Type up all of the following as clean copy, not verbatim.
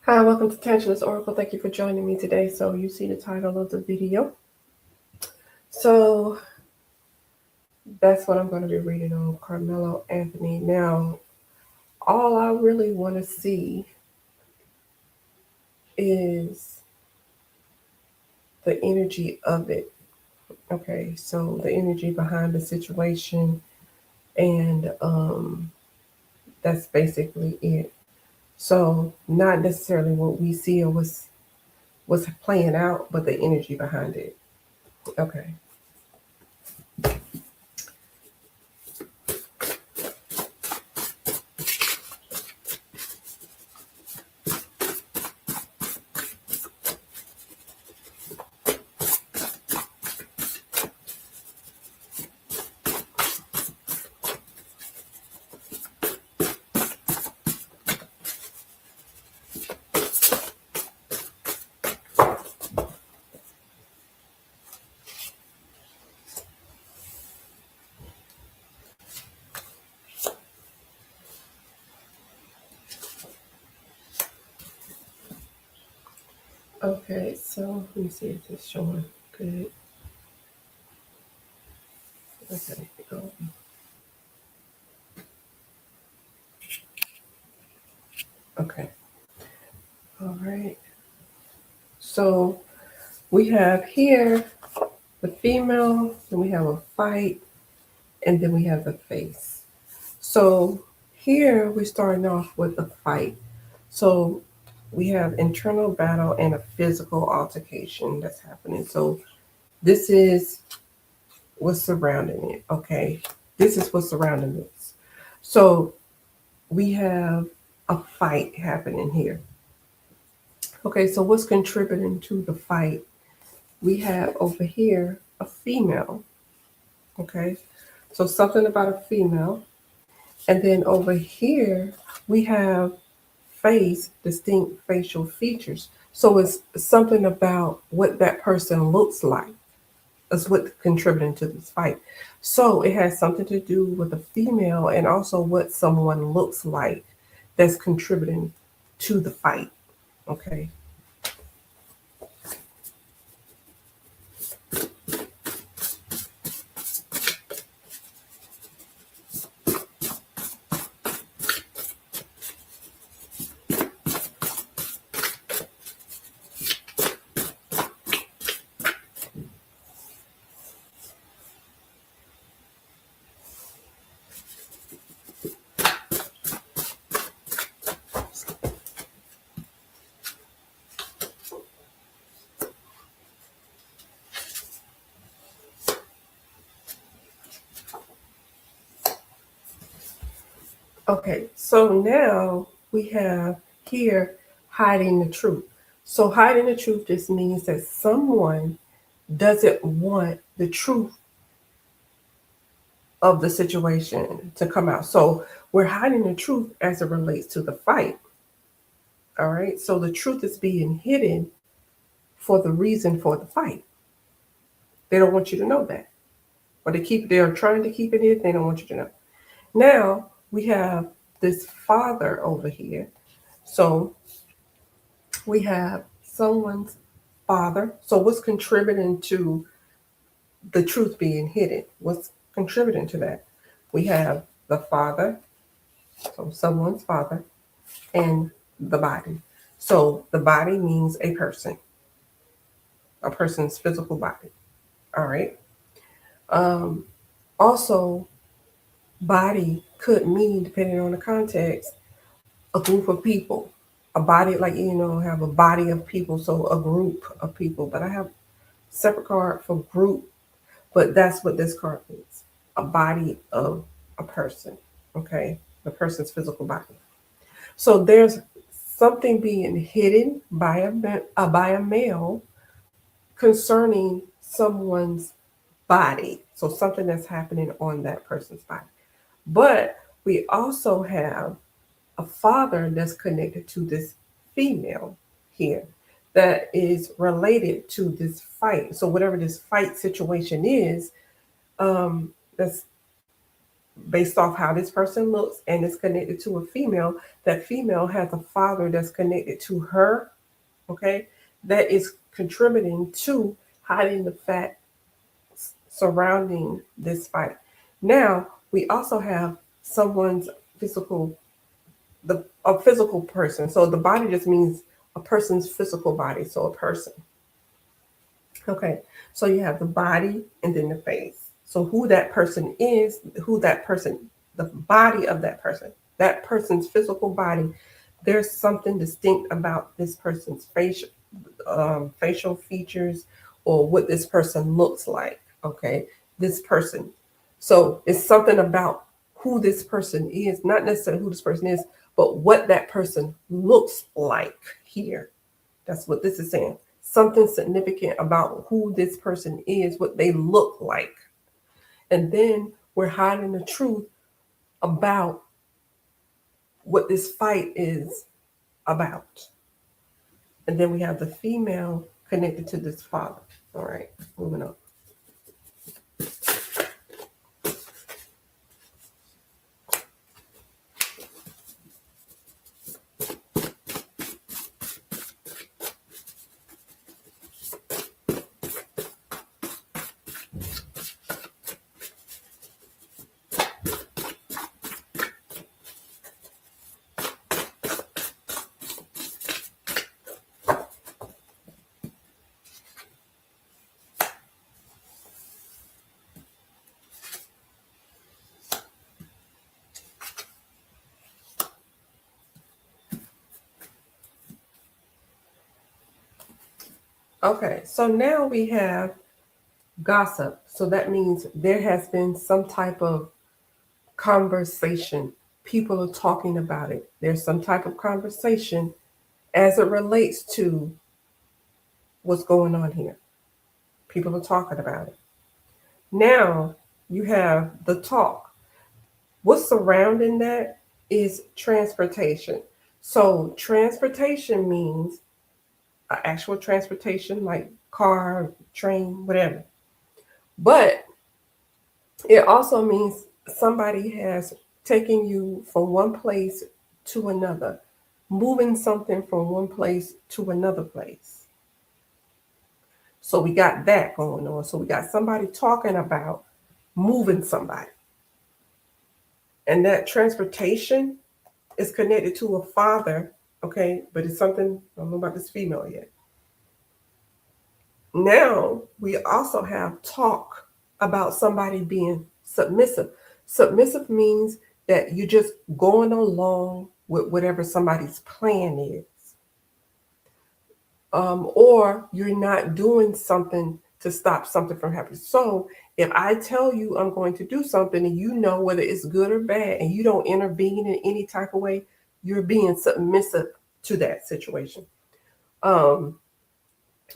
Hi, welcome to Tangeless Oracle. Thank you for joining me today. So you see the title of the video. So that's what I'm going to be reading on Carmelo Anthony. Now, all I really want to see is the energy of it. Okay, so the energy behind the situation, and that's basically it. So not necessarily what we see or what's playing out, but the energy behind it. Okay. Okay, so let me see if it's showing good. Okay, go. Okay. All right. So we have here the female, then we have a fight, and then we have the face. So here we're starting off with the fight. So we have internal battle and a physical altercation that's happening. So this is what's surrounding it. Okay. This is what's surrounding this. So we have a fight happening here. Okay, so what's contributing to the fight? We have over here a female. Okay, so something about a female. And then over here, we have distinct facial features. So it's something about what that person looks like is what contributing to this fight. So it has something to do with a female and also what someone looks like that's contributing to the fight. Okay. Okay, so now we have here hiding the truth. So hiding the truth just means that someone doesn't want the truth of the situation to come out. So we're hiding the truth as it relates to the fight. All right. So the truth is being hidden for the reason for the fight. They don't want you to know that. Or they're trying to keep it hidden, they don't want you to know. Now we have this father over here. So we have someone's father. So what's contributing to the truth being hidden? What's contributing to that? We have the father, so someone's father, and the body. So the body means a person's physical body. All right. Um, Also, body could mean, depending on the context, a group of people. A body, like, have a body of people, so a group of people. But I have separate card for group, but that's what this card means. A body of a person. Okay. The person's physical body. So there's something being hidden by by a male concerning someone's body. So something that's happening on that person's body. But we also have a father that's connected to this female here that is related to this fight. So whatever this fight situation is, that's based off how this person looks and is connected to a female. That female has a father that's connected to her, okay, that is contributing to hiding the facts surrounding this fight. Now, we also have someone's physical, a physical person. So the body just means a person's physical body, so a person. Okay, so you have the body and then the face. So who that person is, who that person, the body of that person's physical body, there's something distinct about this person's facial features or what this person looks like. Okay, this person. So it's something about who this person is, not necessarily who this person is, but what that person looks like here. That's what this is saying. Something significant about who this person is, what they look like. And then we're hiding the truth about what this fight is about. And then we have the female connected to this father. All right, moving on. Okay, so now we have gossip. So that means there has been some type of conversation. People are talking about it. There's some type of conversation as it relates to what's going on here. People are talking about it. Now you have the talk. What's surrounding that is transportation. So transportation means actual transportation like car, train, whatever. But it also means somebody has taken you from one place to another, moving something from one place to another place. So we got that going on. So we got somebody talking about moving somebody. And that transportation is connected to a father, okay? But it's something, I don't know about this female yet. Now we also have talk about somebody being submissive. Submissive means that you're just going along with whatever somebody's plan is. Or you're not doing something to stop something from happening. So if I tell you I'm going to do something and you know whether it's good or bad and you don't intervene in any type of way, you're being submissive to that situation.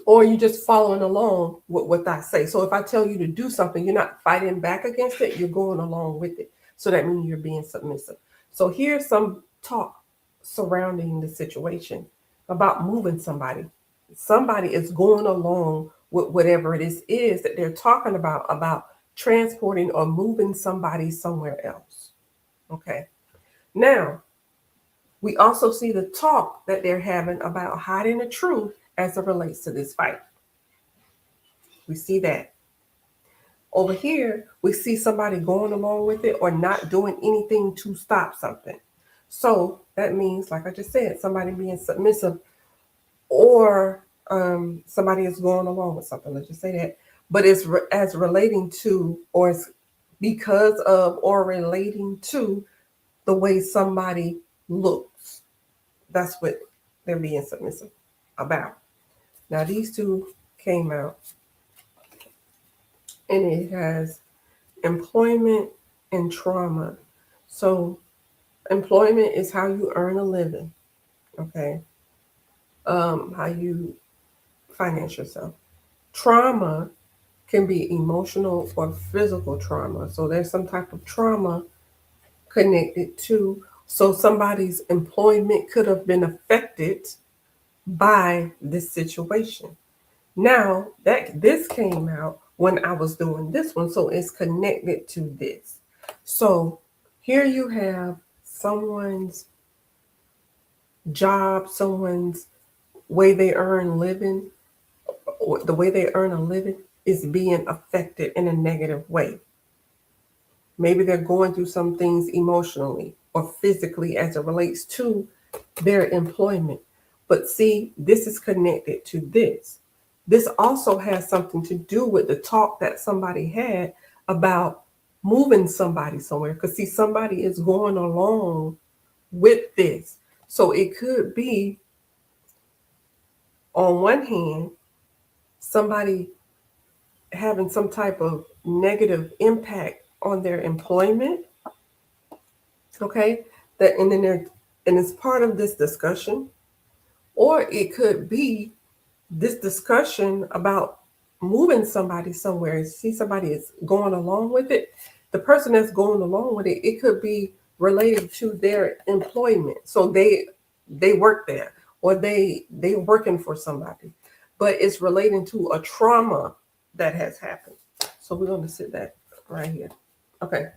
Or you're just following along with what I say. So if I tell you to do something, you're not fighting back against it, you're going along with it. So that means you're being submissive. So here's some talk surrounding the situation about moving somebody. Somebody is going along with whatever it is that they're talking about transporting or moving somebody somewhere else. Okay. Now, we also see the talk that they're having about hiding the truth as it relates to this fight. We see that. Over here, we see somebody going along with it or not doing anything to stop something. So that means, like I just said, somebody being submissive or somebody is going along with something. Let's just say that. But it's as relating to or it's because of or relating to the way somebody looks. That's what they're being submissive about. Now, these two came out and it has employment and trauma. So, employment is how you earn a living, okay? How you finance yourself. Trauma can be emotional or physical trauma. So, there's some type of trauma connected to, so somebody's employment could have been affected by this situation. Now that this came out when I was doing this one, so it's connected to this. So here you have someone's job, someone's way they earn living, or the way they earn a living is being affected in a negative way. Maybe they're going through some things emotionally or physically as it relates to their employment. But see, this is connected to this. This also has something to do with the talk that somebody had about moving somebody somewhere. Because see, somebody is going along with this. So it could be, on one hand, somebody having some type of negative impact on their employment. Okay. That and then there and it's part of this discussion. Or it could be this discussion about moving somebody somewhere. See, somebody is going along with it. The person that's going along with it, it could be related to their employment. So they work there, or they're working for somebody, but it's relating to a trauma that has happened. So we're going to sit that right here. Okay.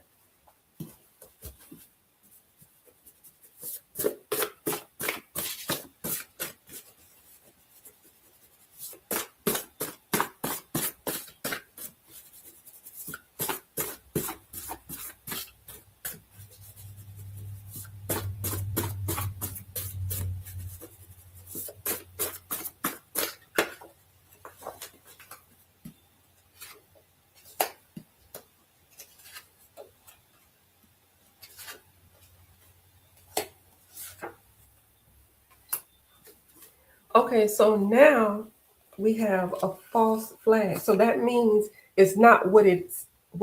Okay, so now we have a false flag. So that means it's not what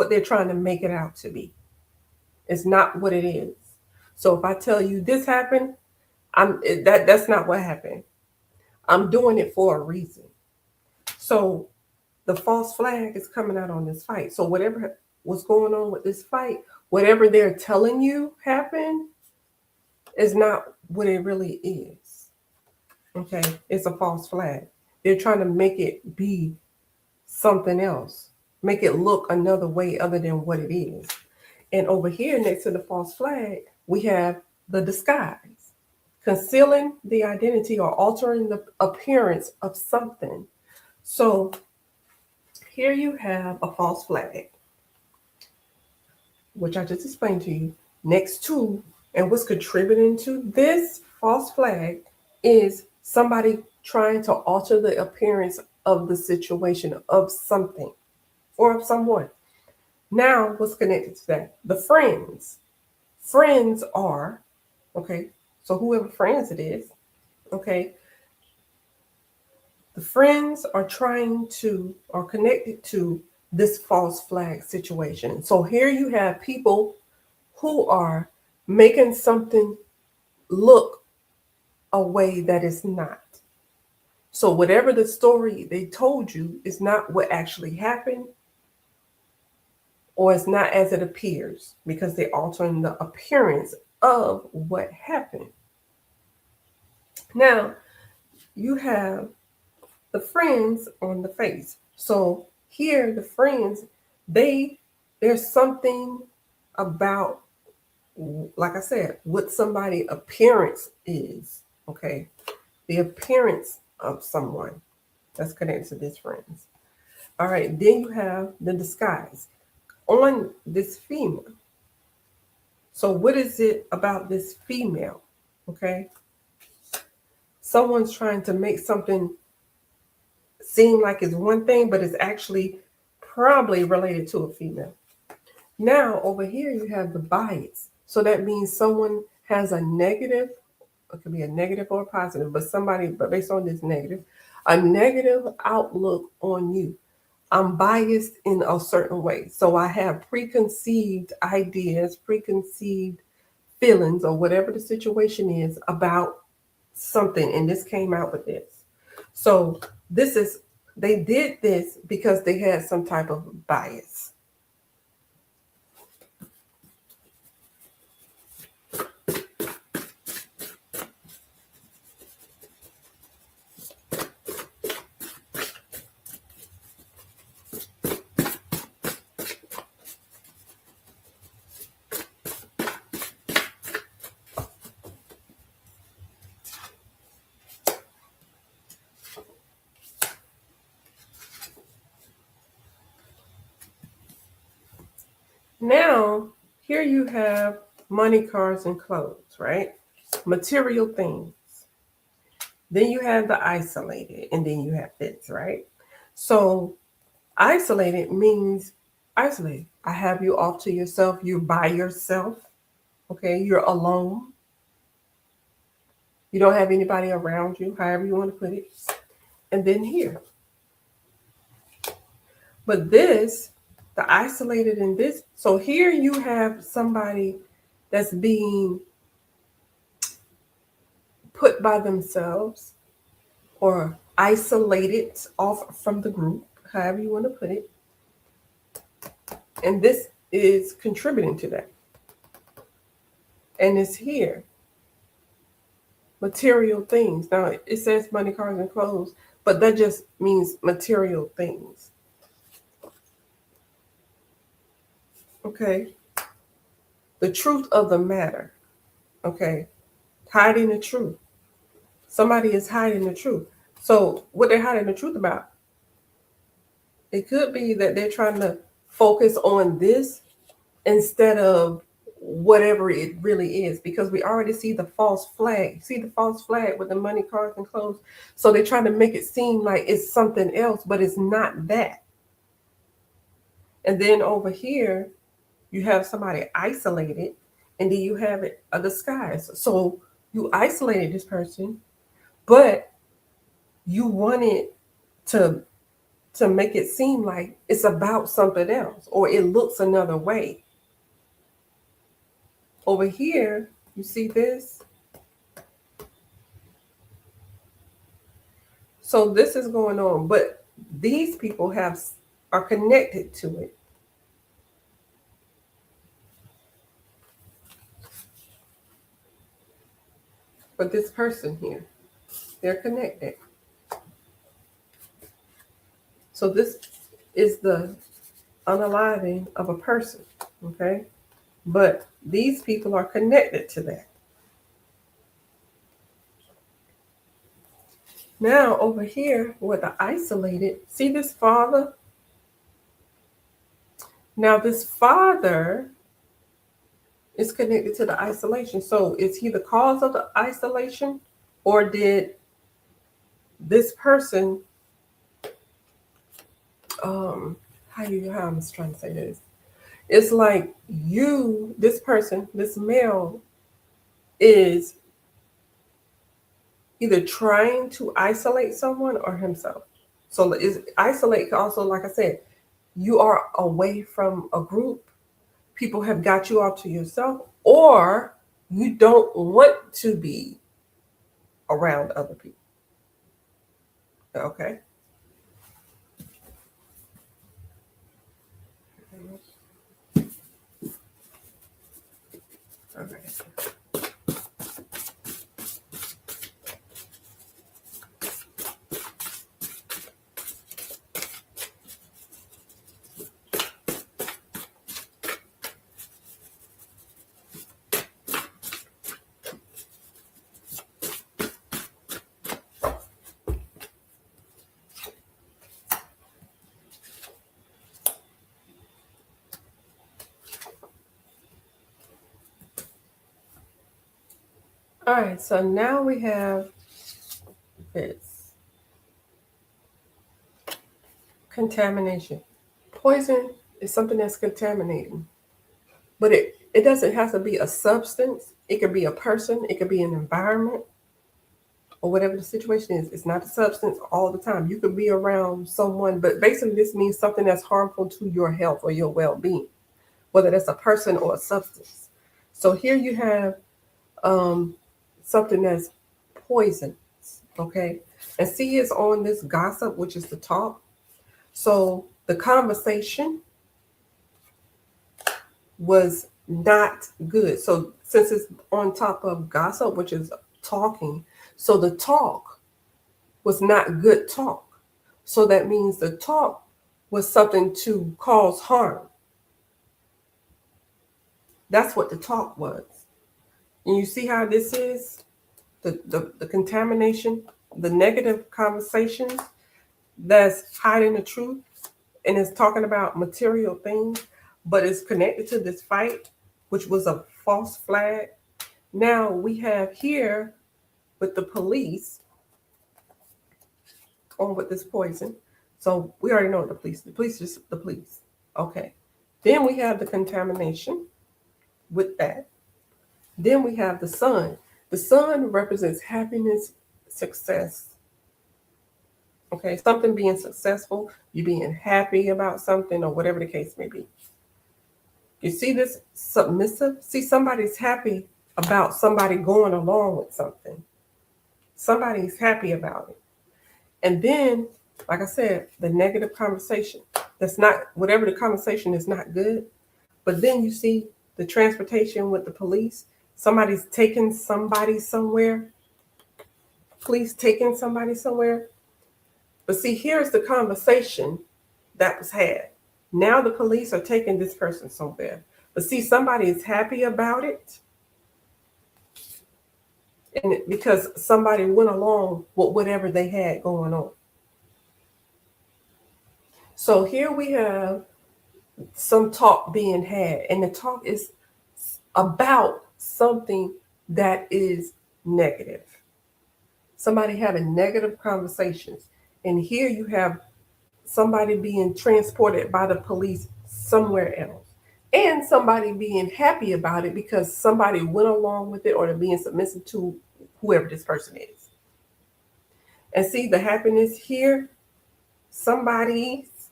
they're trying to make it out to be. It's not what it is. So if I tell you this happened, that's not what happened. I'm doing it for a reason. So the false flag is coming out on this fight. So whatever was going on with this fight, whatever they're telling you happened is not what it really is. Okay, it's a false flag. They're trying to make it be something else, make it look another way other than what it is. And over here next to the false flag, we have the disguise, concealing the identity or altering the appearance of something. So here you have a false flag, which I just explained to you, next to, and what's contributing to this false flag is somebody trying to alter the appearance of the situation, of something or of someone. Now, what's connected to that? The friends. Friends are, okay, so whoever friends it is, okay, the friends are trying to, or connected to this false flag situation. So here you have people who are making something look a way that is not. So whatever the story they told you is not what actually happened, or it's not as it appears, because they're altering the appearance of what happened. Now, you have the friends on the face. So here, the friends, there's something about, like I said, what somebody appearance is. Okay, the appearance of someone that's connected to these friends. All right, then you have the disguise on this female. So what is it about this female? Okay, someone's trying to make something seem like it's one thing, but it's actually probably related to a female. Now, over here, you have the bias. So that means someone has a negative, it could be a negative or a positive, but based on this negative, a negative outlook on you. I'm biased in a certain way. So I have preconceived ideas, preconceived feelings, or whatever the situation is about something. And this came out with this. So they did this because they had some type of bias. Now, here you have money, cars, and clothes, right? Material things. Then you have the isolated, and then you have this, right? So, isolated means isolated. I have you off to yourself. You're by yourself. Okay, you're alone. You don't have anybody around you, however you want to put it. And then here. But this, the isolated in this, so here you have somebody that's being put by themselves or isolated off from the group, however you want to put it. And this is contributing to that. And it's here. Material things. Now it says money, cars, and clothes, but that just means material things. Okay. The truth of the matter. Okay. Hiding the truth. Somebody is hiding the truth. So what they're hiding the truth about? It could be that they're trying to focus on this instead of whatever it really is, because we already see the false flag. See the false flag with the money, cars, and clothes. So they're trying to make it seem like it's something else, but it's not that. And then over here, you have somebody isolated, and then you have a disguise. So you isolated this person, but you wanted to make it seem like it's about something else, or it looks another way. Over here, you see this? So this is going on, but these people are connected to it. But this person here, they're connected. So this is the unaliving of a person, okay? But these people are connected to that. Now over here with the isolated, see this father? Now this father is connected to the isolation. So is he the cause of the isolation, or did this person, how I'm trying to say this? It's like this person, this male is either trying to isolate someone or himself. So is isolate also, like I said, you are away from a group. People have got you off to yourself, or you don't want to be around other people. Okay. Okay. All right, so now we have this contamination. Poison is something that's contaminating, but it doesn't have to be a substance. It could be a person, it could be an environment, or whatever the situation is. It's not a substance all the time. You could be around someone, but basically this means something that's harmful to your health or your well-being, whether that's a person or a substance. So here you have something that's poison, okay? And C is on this gossip, which is the talk. So the conversation was not good. So since it's on top of gossip, which is talking, so the talk was not good talk. So that means the talk was something to cause harm. That's what the talk was. And you see how this is? The contamination, the negative conversations that's hiding the truth and it's talking about material things. but it's connected to this fight, which was a false flag. Now we have here with the police on with this poison. So we already know the police just the police. Okay. Then we have the contamination with that. Then we have the sun. The sun represents happiness, success. Okay, something being successful, you being happy about something or whatever the case may be. You see this submissive? See, somebody's happy about somebody going along with something. Somebody's happy about it. And then, like I said, the negative conversation. That's not, whatever the conversation is not good. But then you see the transportation with the police. Somebody's taking somebody somewhere. Police taking somebody somewhere. But see, here's the conversation that was had. Now the police are taking this person somewhere. But see, somebody is happy about it. And because somebody went along with whatever they had going on. So here we have some talk being had, and the talk is about something that is negative. Somebody having negative conversations. And here you have somebody being transported by the police somewhere else. And somebody being happy about it because somebody went along with it or they're being submissive to whoever this person is. And see the happiness here? Somebody's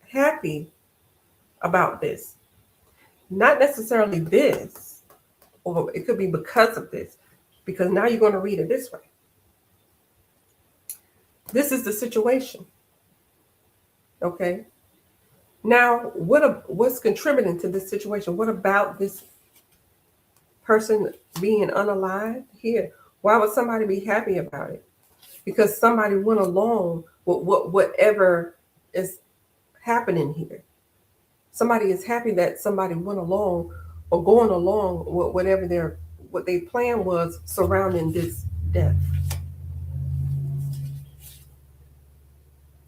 happy about this. Not necessarily this, or it could be because of this, because now you're going to read it this way. This is the situation. Okay. Now, what's contributing to this situation? What about this person being unalive here? Why would somebody be happy about it? Because somebody went along with whatever is happening here. Somebody is happy that somebody went along or going along with whatever what their plan was surrounding this death.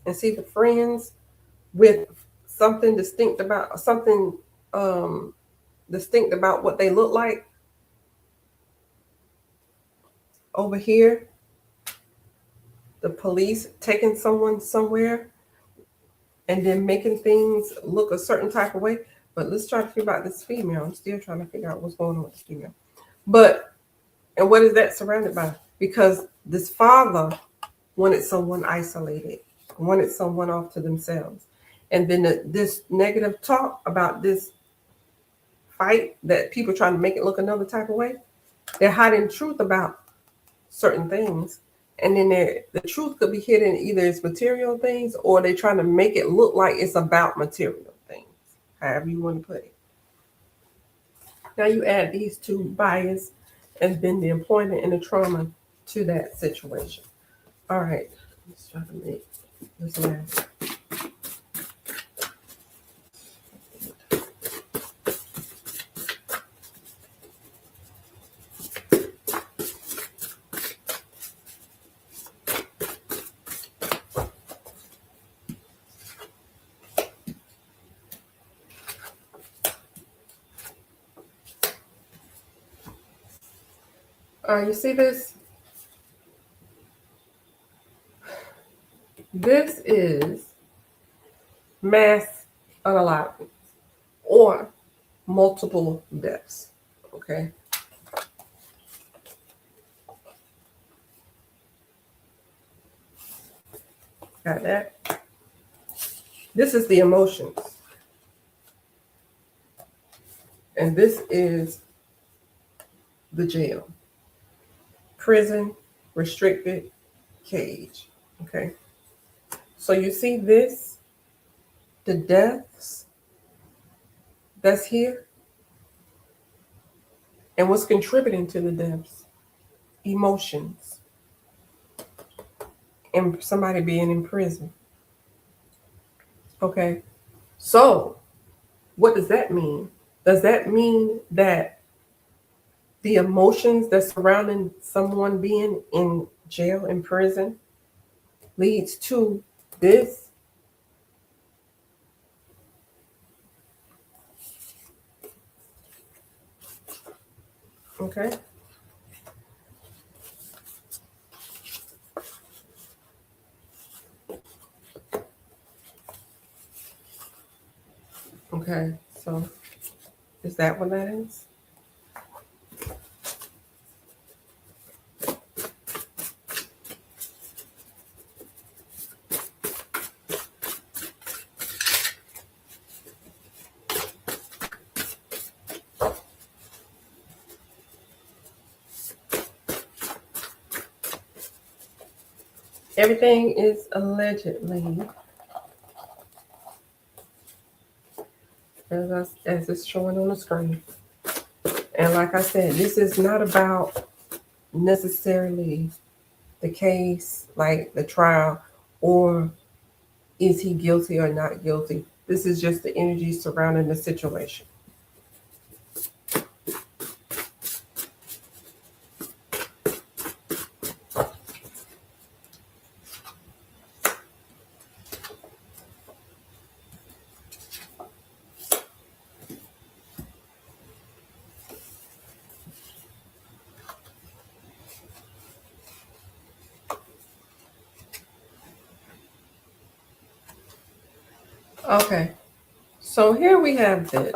And see the friends with something distinct about distinct about what they look like. Over here, the police taking someone somewhere and then making things look a certain type of way. But let's try to figure out this female. I'm still trying to figure out what's going on with this female. And what is that surrounded by? Because this father wanted someone isolated, wanted someone off to themselves. And then this negative talk about this fight that people trying to make it look another type of way, they're hiding truth about certain things. And then the truth could be hidden either as material things or they're trying to make it look like it's about material things, however you want to put it. Now you add these two bias and then the employment and the trauma to that situation. All right, let's try to make this last. You see this? This is mass unalivement or multiple deaths. Okay. Got that? This is the emotions. And this is the jail. Prison, restricted, cage. Okay. So you see this, the deaths that's here, and what's contributing to the deaths? Emotions, and somebody being in prison. Okay. So what does that mean? Does that mean that the emotions that's surrounding someone being in jail, in prison, leads to this? Okay. Okay. So is that what that is? Everything is allegedly, as it's showing on the screen. And like I said, this is not about necessarily the case, like the trial, or is he guilty or not guilty. This is just the energy surrounding the situation. Okay, so here we have this.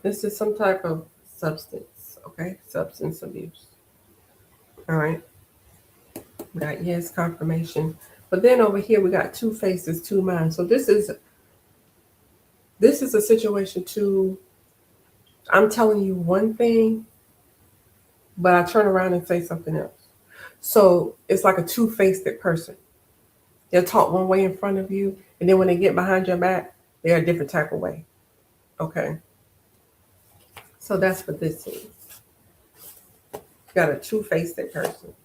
This is some type of substance, okay? Substance abuse. All right. We got yes, confirmation. But then over here we got two faces, two minds. So this is a situation too. I'm telling you one thing, but I turn around and say something else. So it's like a two-faced person. They'll talk one way in front of you, and then when they get behind your back, they're a different type of way. Okay. So that's what this is. You got a two-faced person.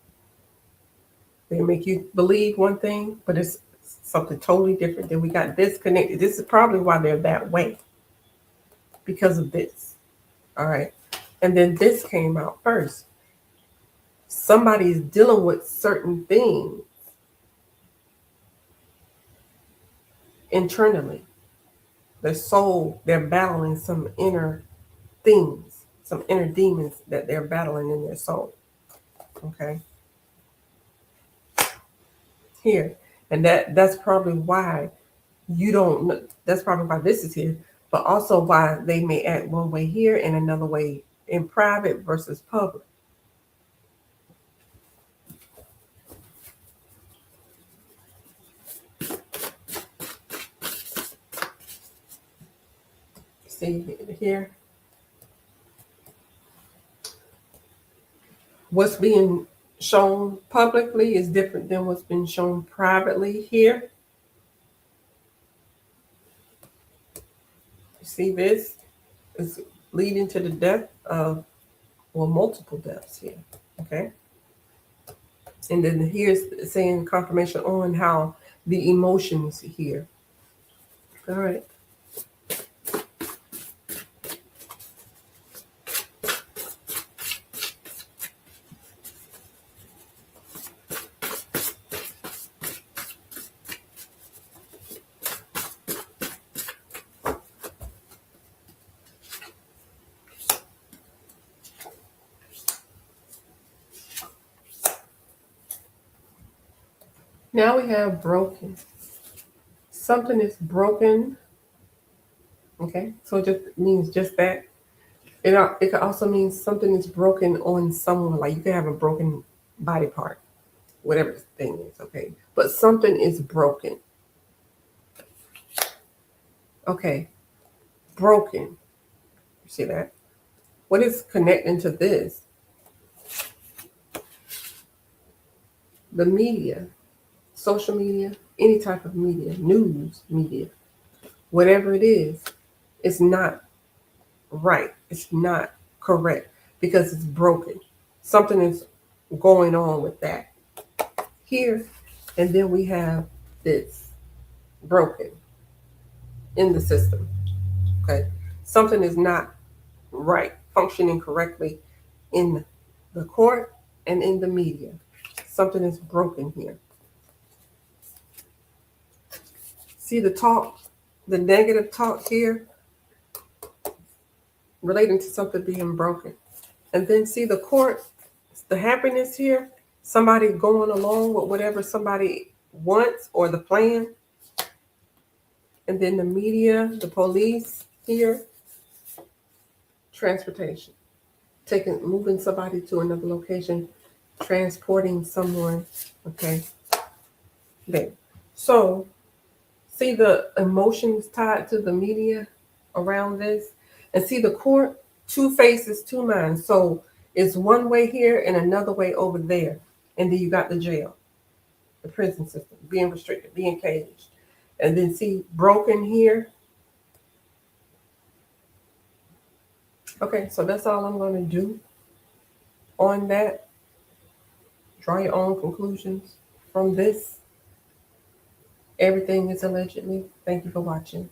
They make you believe one thing, but it's something totally different. Then we got disconnected. This is probably why they're that way, because of this. All right. And then this came out first. Somebody's dealing with certain things internally. Their soul, they're battling some inner things, some inner demons that they're battling in their soul. Okay. Here. And that's probably why you don't, that's probably why this is here, but also why they may act one way here and another way in private versus public. See here? What's being shown publicly is different than what's been shown privately here. You see this is leading to the death of, well, multiple deaths here. Okay. And then here's saying confirmation on how the emotions here. All right. Now we have broken. Something is broken. Okay. So it just means just that. It could also mean something is broken on someone. Like you could have a broken body part, whatever the thing is. Okay. But something is broken. Okay. Broken. You see that? What is connecting to this? The media, social media, any type of media, news media, whatever it is, it's not right. It's not correct because it's broken. Something is going on with that here. And then we have this broken in the system. Okay. Something is not right, functioning correctly in the court and in the media. Something is broken here. See the talk? the negative talk here relating to something being broken. And then see the court, the happiness here, somebody going along with whatever somebody wants or the plan. And then the media, the police here, transportation, moving somebody to another location, transporting someone. Okay, there. So see the emotions tied to the media around this, and see the court, two faces, two minds. So it's one way here and another way over there, and then you got the jail, the prison system, being restricted, being caged, and then see broken here. Okay, so that's all I'm going to do on that. Draw your own conclusions from this. Everything is allegedly. Thank you for watching.